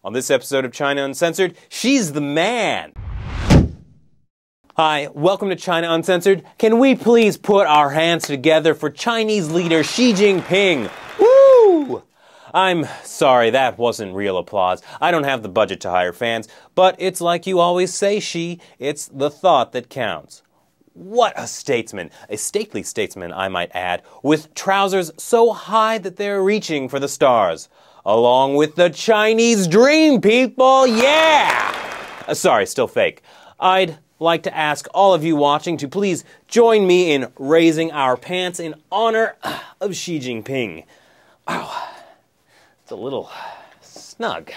On this episode of China Uncensored, she's the man! Hi, welcome to China Uncensored. Can we please put our hands together for Chinese leader Xi Jinping? Woo! I'm sorry, that wasn't real applause. I don't have the budget to hire fans, but it's like you always say, Xi, it's the thought that counts. What a statesman, a stately statesman, I might add, with trousers so high that they're reaching for the stars. Along with the Chinese dream, people, yeah! Sorry, still fake. I'd like to ask all of you watching to please join me in raising our pants in honor of Xi Jinping. Wow, it's a little snug.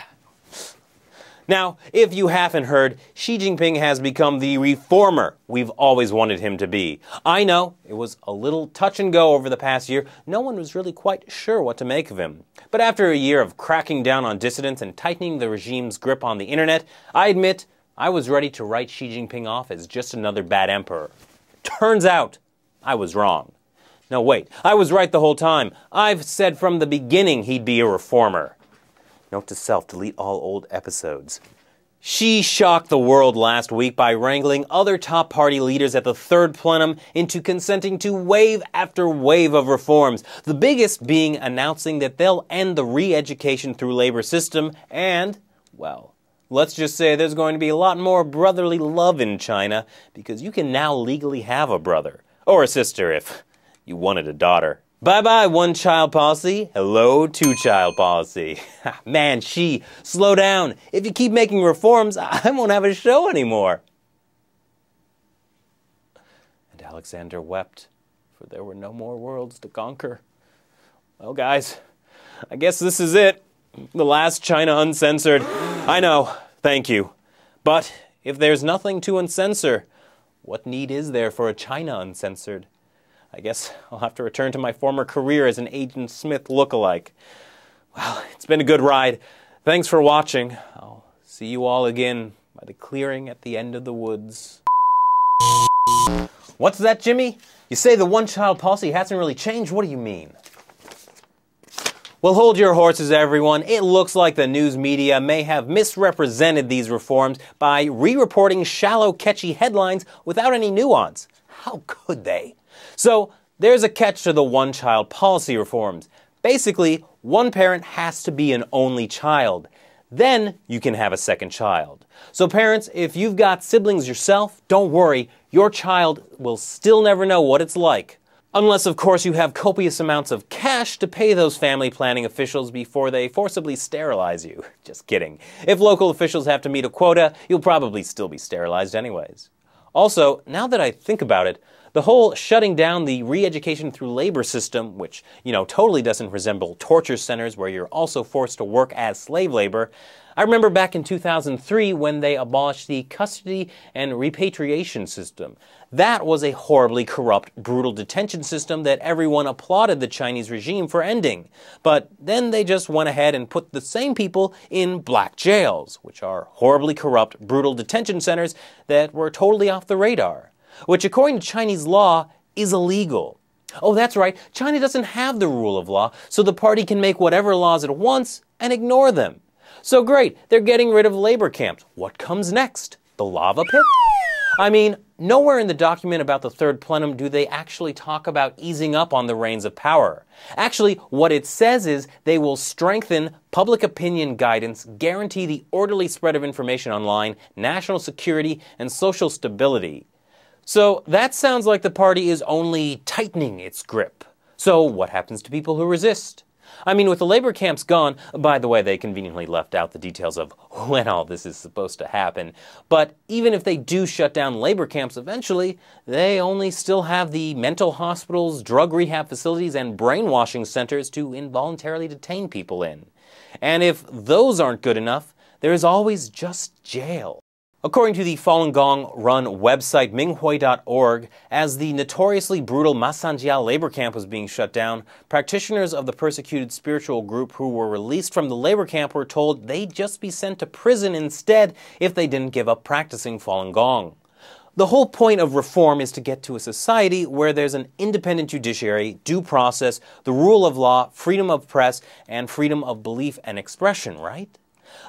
Now, if you haven't heard, Xi Jinping has become the reformer we've always wanted him to be. I know, it was a little touch and go over the past year. No one was really quite sure what to make of him. But after a year of cracking down on dissidents and tightening the regime's grip on the internet, I admit I was ready to write Xi Jinping off as just another bad emperor. Turns out, I was wrong. No, wait, I was right the whole time. I've said from the beginning he'd be a reformer. Note to self, delete all old episodes. Xi shocked the world last week by wrangling other top party leaders at the Third Plenum into consenting to wave after wave of reforms, the biggest being announcing that they'll end the re-education through labor system and, well, let's just say there's going to be a lot more brotherly love in China because you can now legally have a brother. Or a sister if you wanted a daughter. Bye-bye, one-child policy. Hello, two-child policy. Man, Xi, slow down. If you keep making reforms, I won't have a show anymore. And Alexander wept, for there were no more worlds to conquer. Well, guys, I guess this is it. The last China Uncensored. I know, thank you. But if there's nothing to uncensor, what need is there for a China Uncensored? I guess I'll have to return to my former career as an Agent Smith lookalike. Well, it's been a good ride. Thanks for watching. I'll see you all again by the clearing at the end of the woods. What's that, Jimmy? You say the one-child policy hasn't really changed? What do you mean? Well, hold your horses, everyone. It looks like the news media may have misrepresented these reforms by re-reporting shallow, catchy headlines without any nuance. How could they? So, there's a catch to the one-child policy reforms. Basically, one parent has to be an only child. Then you can have a second child. So parents, if you've got siblings yourself, don't worry, your child will still never know what it's like. Unless, of course, you have copious amounts of cash to pay those family planning officials before they forcibly sterilize you. Just kidding. If local officials have to meet a quota, you'll probably still be sterilized anyways. Also, now that I think about it, the whole shutting down the re-education through labor system, which, totally doesn't resemble torture centers where you're also forced to work as slave labor. I remember back in 2003 when they abolished the custody and repatriation system. That was a horribly corrupt, brutal detention system that everyone applauded the Chinese regime for ending. But then they just went ahead and put the same people in black jails, which are horribly corrupt, brutal detention centers that were totally off the radar. Which, according to Chinese law, is illegal. Oh, that's right, China doesn't have the rule of law, so the party can make whatever laws it wants and ignore them. So great, they're getting rid of labor camps. What comes next? The lava pit? I mean, nowhere in the document about the Third Plenum do they actually talk about easing up on the reins of power. Actually, what it says is they will strengthen public opinion guidance, guarantee the orderly spread of information online, national security, and social stability. So that sounds like the party is only tightening its grip. So what happens to people who resist? I mean, with the labor camps gone, by the way, they conveniently left out the details of when all this is supposed to happen, but even if they do shut down labor camps eventually, they only still have the mental hospitals, drug rehab facilities, and brainwashing centers to involuntarily detain people in. And if those aren't good enough, there is always just jail. According to the Falun Gong-run website Minghui.org, as the notoriously brutal Masanjiao labor camp was being shut down, practitioners of the persecuted spiritual group who were released from the labor camp were told they'd just be sent to prison instead if they didn't give up practicing Falun Gong. The whole point of reform is to get to a society where there's an independent judiciary, due process, the rule of law, freedom of press, and freedom of belief and expression, right?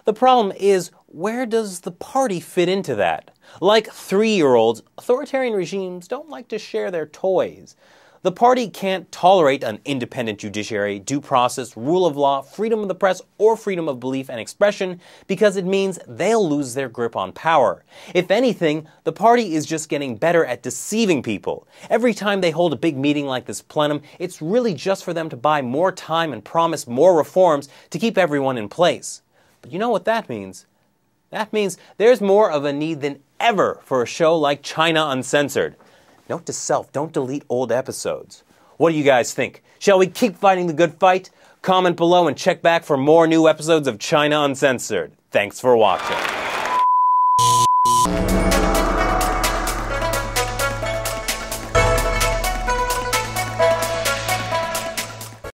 The problem is, where does the party fit into that? Like 3-year-olds, authoritarian regimes don't like to share their toys. The party can't tolerate an independent judiciary, due process, rule of law, freedom of the press, or freedom of belief and expression because it means they'll lose their grip on power. If anything, the party is just getting better at deceiving people. Every time they hold a big meeting like this plenum, it's really just for them to buy more time and promise more reforms to keep everyone in place. But you know what that means? That means there's more of a need than ever for a show like China Uncensored. Note to self, don't delete old episodes. What do you guys think? Shall we keep fighting the good fight? Comment below and check back for more new episodes of China Uncensored. Thanks for watching.